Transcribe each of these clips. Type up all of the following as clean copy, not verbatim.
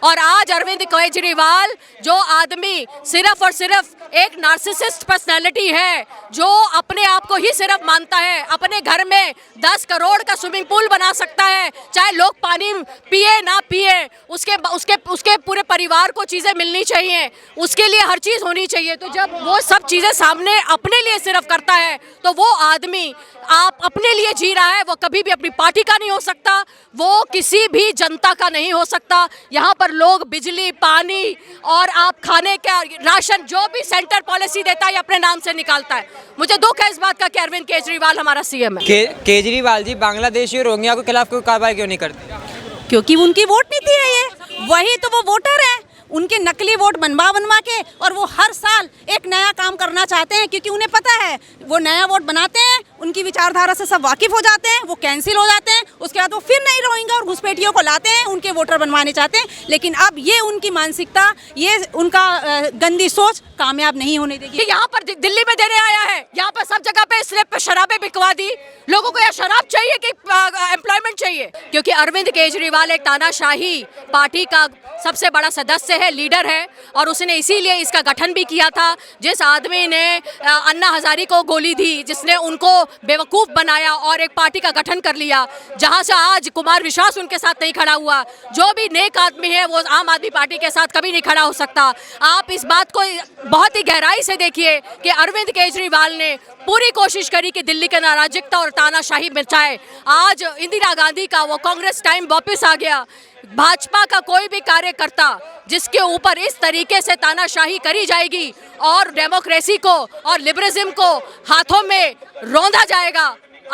और आज अरविंद केजरीवाल जो आदमी सिर्फ और सिर्फ एक नार्सिसिस्ट पर्सनैलिटी है, जो अपने आप को ही सिर्फ मानता है, अपने घर में 10 करोड़ का स्विमिंग पूल बना सकता है, चाहे लोग पानी पिए ना पिए, उसके पूरे परिवार को चीज़ें मिलनी चाहिए, उसके लिए हर चीज़ होनी चाहिए। तो जब वो सब चीज़ें सामने अपने लिए सिर्फ करता है तो वो आदमी आप अपने लिए जी रहा है, वो कभी भी अपनी पार्टी का नहीं हो सकता, वो किसी भी जनता का नहीं हो सकता। यहाँ पर लोग बिजली, पानी और आप खाने का राशन जो भी सेंटर पॉलिसी देता है ये अपने नाम से निकालता है। मुझे दुख है इस बात का कि अरविंद केजरीवाल हमारा सीएम है। केजरीवाल जी बांग्लादेशी और रोहिंग्या के खिलाफ कोई कार्रवाई क्यों नहीं करते? क्योंकि उनकी वोट नीति है ये, वही तो वो वोटर है। उनके नकली वोट बनवा के और वो हर साल एक नया काम करना चाहते हैं, क्योंकि उन्हें पता है वो नया वोट बनाते हैं, उनकी विचारधारा से सब वाकिफ हो जाते हैं, वो कैंसिल हो जाते हैं, उसके बाद वो फिर नई रोहिंग्या और घुसपैठियों को लाते हैं, उनके वोटर बनवाने चाहते हैं। लेकिन अब ये उनकी मानसिकता, ये उनका गंदी सोच कामयाब नहीं होने देगी। यहाँ पर दिल्ली में देने आया है, यहाँ पर सब जगह पे स्लिप पे शराबें बिकवा दी। लोगों को या शराब चाहिए कि एम्प्लॉयमेंट चाहिए? क्योंकि अरविंद केजरीवाल एक तानाशाही पार्टी का सबसे बड़ा सदस्य है, लीडर है, और उसने इसीलिए इसका गठन भी किया था। जिस आदमी ने अन्ना हजारी को गोली दी, जिसने उनको बेवकूफ़ बनाया और एक पार्टी का गठन कर लिया, जहां से आज कुमार विश्वास उनके साथ नहीं खड़ा हुआ। जो भी नेक आदमी है वो आम आदमी पार्टी के साथ कभी नहीं खड़ा हो सकता। आप इस बात को बहुत ही गहराई से देखिए कि अरविंद केजरीवाल ने पूरी कोशिश करी कि दिल्ली के नाराजकता और तानाशाही मिटाए। आज इंदिरा गांधी का वो कांग्रेस टाइम वापस आ गया। भाजपा का कोई भी कार्यकर्ता जिसके ऊपर इस तरीके से तानाशाही करी जाएगी और डेमोक्रेसी को और लिबरलिज्म को हाथों में रौंदा जाएगा,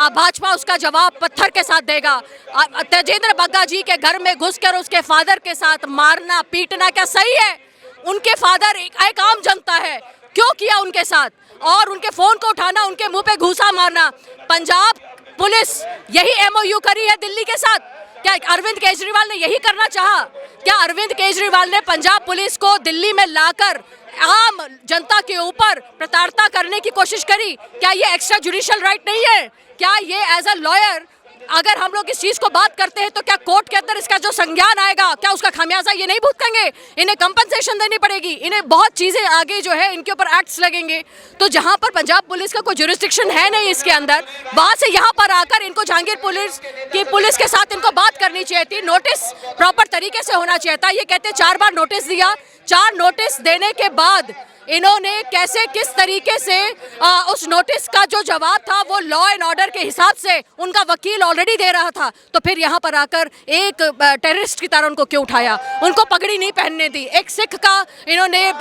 भाजपा उसका जवाब पत्थर के साथ देगा। तेजेंद्र बग्गा जी के घर में घुसकर उसके फादर के साथ मारना पीटना क्या सही है? उनके फादर एक आम जनता है, क्यों किया उनके साथ? और उनके फोन को उठाना, उनके मुंह पे घूसा मारना। पंजाब पुलिस यही MOU करी है दिल्ली के साथ। क्या अरविंद केजरीवाल ने यही करना चाहा? क्या अरविंद केजरीवाल ने पंजाब पुलिस को दिल्ली में लाकर आम जनता के ऊपर प्रताड़ना करने की कोशिश करी? क्या ये एक्स्ट्रा जुडिशियल राइट नहीं है? क्या ये एज अ लॉयर अगर हम लोग इस चीज को बात करते हैं तो क्या कोर्ट के अंदर इसका जो संज्ञान आएगा, क्या उसका खामियाजा ये नहीं भुगतेंगे? इन्हें कंपनसेशन देनी पड़ेगी, इन्हें बहुत चीजें आगे जो है इनके ऊपर एक्ट्स लगेंगे। तो जहां पर पंजाब पुलिस का कोई जुरिस्डिक्शन है नहीं इसके अंदर, वहां से यहां पर आकर इनको जहांगीर पुलिस के साथ इनको बात करनी चाहिए थी। नोटिस प्रॉपर तरीके से होना चाहिए था। ये कहते 4 बार नोटिस दिया, 4 नोटिस देने के बाद इन्होंने कैसे किस तरीके से उस नोटिस का जो जवाब था वो लॉ एंड ऑर्डर के हिसाब से उनका वकील ऑलरेडी दे रहा था, तो फिर यहाँ पर आकर एक टेररिस्ट की तरह उनको क्यों उठाया? उनको पगड़ी नहीं पहनने दी। एक सिख का इन्होंने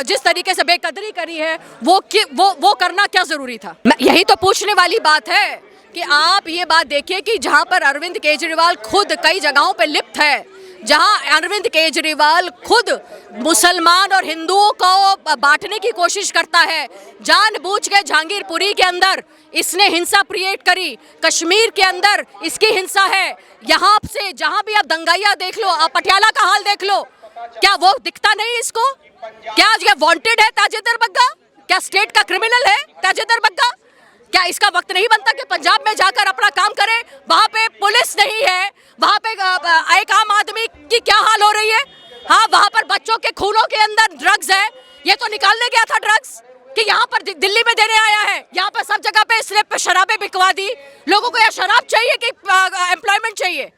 जिस तरीके से बेकदरी करी है वो करना क्या जरूरी था? यही तो पूछने वाली बात है कि आप ये बात देखिए कि जहाँ पर अरविंद केजरीवाल खुद कई जगहों पर लिप्त है, जहां अरविंद केजरीवाल खुद मुसलमान और हिंदुओं को बांटने की कोशिश करता है, जानबूझ के जहांगीरपुरी के अंदर इसने हिंसा क्रिएट करी, कश्मीर के अंदर इसकी हिंसा है। यहाँ से जहां भी आप दंगाइया देख लो, आप पटियाला का हाल देख लो, क्या वो दिखता नहीं इसको? क्या ये वांटेड है तेजेंद्र बग्गा? क्या स्टेट का क्रिमिनल है तेजेंद्र बग्गा? क्या इसका वक्त नहीं बनता कि पंजाब में जाकर अपना काम करे? वहाँ पे पुलिस नहीं है, वहाँ पे एक आम आदमी की क्या हाल हो रही है? हाँ, वहाँ पर बच्चों के खूनों के अंदर ड्रग्स है, ये तो निकालने गया था ड्रग्स कि यहाँ पर दिल्ली में देने आया है। यहाँ पर सब जगह पे स्लिप पे शराबें बिकवा दी। लोगों को या शराब चाहिए कि एम्प्लॉयमेंट चाहिए?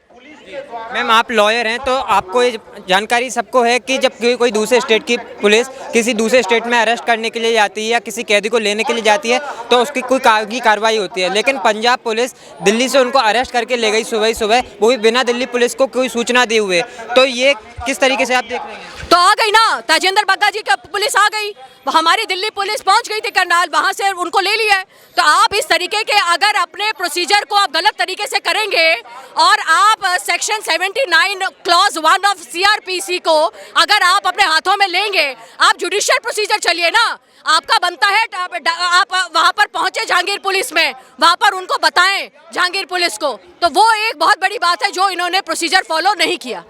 मैम, आप लॉयर हैं तो आपको ये जानकारी सबको है कि जब कोई दूसरे स्टेट की पुलिस किसी दूसरे स्टेट में अरेस्ट करने के लिए जाती है या किसी कैदी को लेने के लिए जाती है तो उसकी कोई कागजी कार्रवाई होती है। लेकिन पंजाब पुलिस दिल्ली से उनको अरेस्ट करके ले गई सुबह ही सुबह, वो भी बिना दिल्ली पुलिस को कोई सूचना दिए हुए। तो ये किस तरीके से आप देख रहे हैं? तो आ गई ना, तेजेंद्र बग्गा जी का पुलिस आ गई, हमारी दिल्ली पुलिस पहुंच गई थी करनाल, वहां से उनको ले लिया है। तो आप इस तरीके के अगर अपने प्रोसीजर को आप गलत तरीके से करेंगे और आप सेक्शन 79 क्लॉज 1 ऑफ CRPC को अगर आप अपने हाथों में लेंगे, आप जुडिशियल प्रोसीजर चलिए ना। आपका बनता है आप वहां पर पहुंचे जहांगीर पुलिस में, वहां पर उनको बताएं जहांगीर पुलिस को। तो वो एक बहुत बड़ी बात है जो इन्होंने प्रोसीजर फॉलो नहीं किया।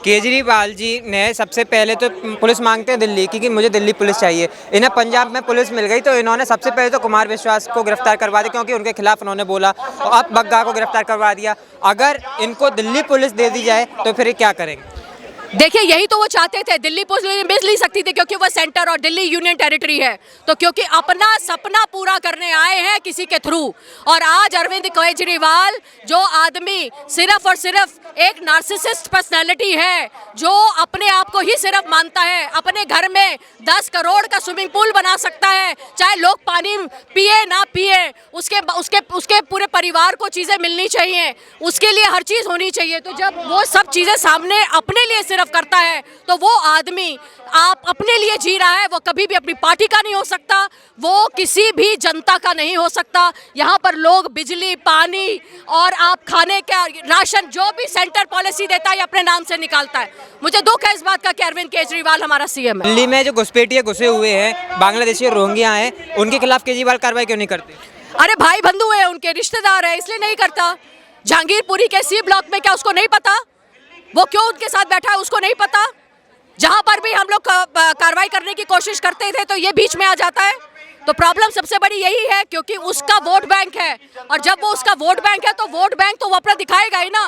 केजरीवाल जी ने सबसे पहले तो पुलिस मांगते हैं दिल्ली की कि मुझे दिल्ली पुलिस चाहिए। इन्हें पंजाब में पुलिस मिल गई तो इन्होंने सबसे पहले तो कुमार विश्वास को गिरफ्तार करवा दिया, क्योंकि उनके खिलाफ उन्होंने बोला, और अब बग्गा को गिरफ्तार करवा दिया। अगर इनको दिल्ली पुलिस दे दी जाए तो फिर क्या करेंगे? देखिए यही तो वो चाहते थे, दिल्ली पुलिस मिल नहीं सकती थी क्योंकि वो सेंटर और दिल्ली यूनियन टेरिटरी है, तो क्योंकि अपना सपना पूरा करने आए हैं किसी के थ्रू। और आज अरविंद केजरीवाल जो आदमी सिर्फ और सिर्फ एक नार्सिसिस्ट पर्सनैलिटी है, जो अपने आप को ही सिर्फ मानता है, अपने घर में 10 करोड़ का स्विमिंग पूल बना सकता है, चाहे लोग पानी पिए ना पिए, उसके पूरे परिवार को चीज़ें मिलनी चाहिए, उसके लिए हर चीज़ होनी चाहिए। तो जब वो सब चीज़ें सामने अपने लिए सिर्फ करता है, तो वो आदमी आप अपने लिए जी रहा है, वो कभी भी अपनी पार्टी का नहीं हो सकता, वो किसी भी जनता का नहीं हो सकता। यहाँ पर लोग बिजली, पानी और आप खाने का राशन जो भी सेंटर पॉलिसी देता है अपने नाम से निकालता है। मुझे दुख है इस बात का कि अरविंद केजरीवाल हमारा सीएम है। दिल्ली में जो घुसपैठिए घुसे हुए हैं बांग्लादेशी रोहिंग्या हैं, उनके खिलाफ केजरीवाल कार्रवाई क्यों नहीं करते? अरे भाई बंधु है, उनके रिश्तेदार है, इसलिए नहीं करता। जहांगीरपुरी के सी ब्लॉक में क्या उसको नहीं पता? वो क्यों उनके साथ बैठा है उसको नहीं पता? जहां पर भी हम लोग कार्रवाई करने की कोशिश करते थे तो ये बीच में आ जाता है। तो प्रॉब्लम सबसे बड़ी यही है क्योंकि उसका वोट बैंक है, और जब वो उसका वोट बैंक है तो वोट बैंक तो वो अपना दिखाएगा ही ना,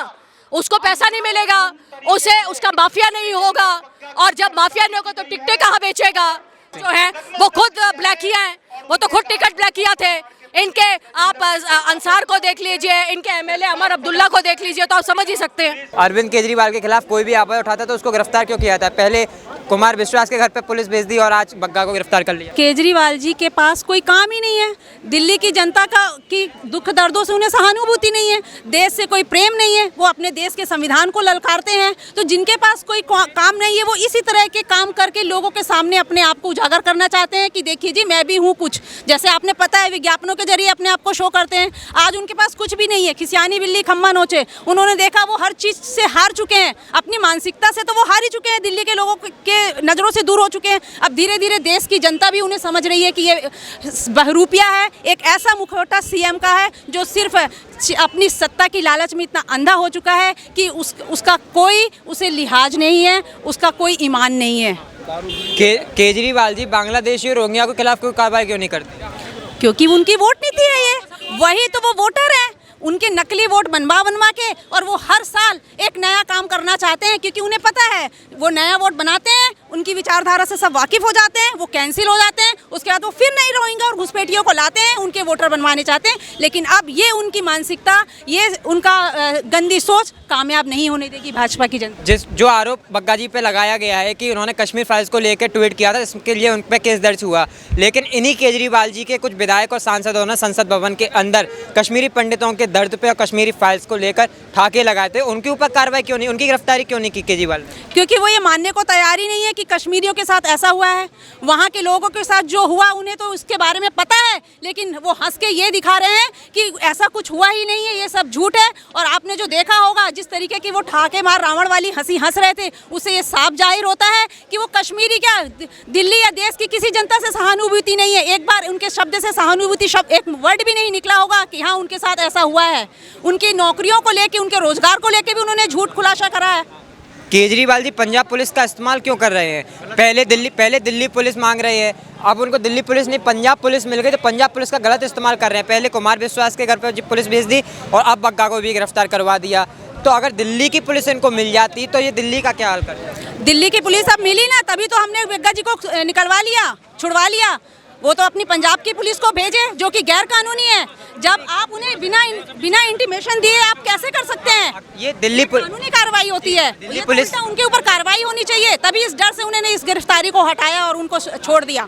उसको पैसा नहीं मिलेगा, उसे उसका माफिया नहीं होगा, और जब माफिया नहीं होगा तो टिकटें कहाँ बेचेगा? जो है वो खुद ब्लैकिया हैं, वो तो खुद टिकट ब्लैकिया थे। इनके आप अंसार को देख लीजिए, इनके एमएलए अमर अब्दुल्ला को देख लीजिए, तो आप समझ ही सकते हैं। अरविंद केजरीवाल के खिलाफ कोई भी आवाज उठाता तो उसको गिरफ्तार क्यों किया था? पहले कुमार विश्वास के घर पे पुलिस भेज दी और आज बग्गा को गिरफ्तार कर लिया। केजरीवाल जी के पास कोई काम ही नहीं है, दिल्ली की जनता की दुख दर्दों से उन्हें सहानुभूति नहीं है, देश से कोई प्रेम नहीं है, वो अपने देश के संविधान को ललकारते हैं। तो जिनके पास कोई काम नहीं है वो इसी तरह के काम करके लोगों के सामने अपने आप को उजागर करना चाहते हैं कि देखिए जी मैं भी हूँ कुछ, जैसे आपने पता है विज्ञापनों के जरिए अपने आप को शो करते हैं। आज उनके पास कुछ भी नहीं है, खिसियानी बिल्ली खम्मा नोचे, उन्होंने देखा वो हर चीज़ से हार चुके हैं, अपनी मानसिकता से तो वो हार ही चुके हैं, दिल्ली के लोगों के नज़रों से दूर हो चुके हैं। अब धीरे धीरे देश की जनता भी उन्हें समझ रही है कि ये बहरूपिया है, एक ऐसा मुखौटा सीएम का है जो सिर्फ अपनी सत्ता की लालच में इतना अंधा हो चुका है कि उसका कोई उसे लिहाज नहीं है, उसका कोई ईमान नहीं है। केजरीवाल जी बांग्लादेशी और रोहिंग्या के खिलाफ कोई कार्रवाई क्यों नहीं करते? क्योंकि उनकी वोट नीति है ये, वही तो वो वोटर है, उनके नकली वोट बनवा के, और वो हर साल एक नया काम करना चाहते हैं क्योंकि उन्हें पता है वो नया वोट बनाते हैं, उनकी विचारधारा से सब वाकिफ हो जाते हैं, वो कैंसिल हो जाते हैं, उसके बाद वो फिर नई रोहिंग्या और घुसपैठियों को लाते हैं, उनके वोटर बनवाने चाहते हैं। लेकिन अब ये उनकी मानसिकता, ये उनका गंदी सोच कामयाब नहीं होने देगी भाजपा की जनता। जो आरोप बग्गा जी पे लगाया गया है कि उन्होंने कश्मीर फाइल्स को लेकर ट्वीट किया था, इसके लिए उन पर केस दर्ज हुआ, लेकिन इन्हीं केजरीवाल जी के कुछ विधायक और सांसदों ने संसद भवन के अंदर कश्मीरी पंडितों के दर्द पे और कश्मीरी फाइल्स को लेकर ठाके लगाए थे। उनके ऊपर कार्रवाई क्यों नहीं, उनकी गिरफ्तारी क्यों नहीं की केजरीवाल? क्योंकि वो ये मानने को तैयार ही नहीं है कि कश्मीरियों के साथ ऐसा हुआ है, वहाँ के लोगों के साथ जो हुआ उन्हें तो उसके बारे में पता है, लेकिन वो हंस के ये दिखा रहे हैं कि ऐसा कुछ हुआ ही नहीं है, ये सब झूठ है। और आपने जो देखा होगा जिस तरीके की वो ठाके मार रावण वाली हंसी हंस रहे थे, उससे ये साफ जाहिर होता है कि वो कश्मीरी क्या दिल्ली या देश की किसी जनता से सहानुभूति नहीं है। एक बार उनके शब्द से सहानुभूति शब्द एक वर्ड भी नहीं निकला होगा कि हाँ उनके साथ ऐसा हुआ है। उनकी नौकरियों को लेके, उनके रोजगार को लेके भी उन्होंने झूठ खुलासा करा है। केजरीवाल जी पंजाब पुलिस का इस्तेमाल क्यों कर रहे हैं? पहले दिल्ली पुलिस मांग रही है, अब उनको दिल्ली पुलिस नहीं पंजाब पुलिस मिल गई, तो पंजाब पुलिस का गलत इस्तेमाल कर रहे हैं। पहले कुमार विश्वास के घर पर पुलिस भेज दी और अब बग्गा को भी गिरफ्तार करवा दिया। तो अगर दिल्ली की पुलिस इनको मिल जाती तो ये दिल्ली का क्या हाल करते? दिल्ली की पुलिस अब मिली ना, तभी तो हमने बग्गा जी को निकलवा लिया, छुड़वा लिया। वो तो अपनी पंजाब की पुलिस को भेजे जो कि गैर कानूनी है। जब आप उन्हें बिना इंटीमेशन दिए आप कैसे कर सकते हैं? ये दिल्ली कानूनी कार्रवाई होती है, दिल्ली पुलिस उनके ऊपर कार्रवाई होनी चाहिए, तभी इस डर से उन्होंने इस गिरफ्तारी को हटाया और उनको छोड़ दिया।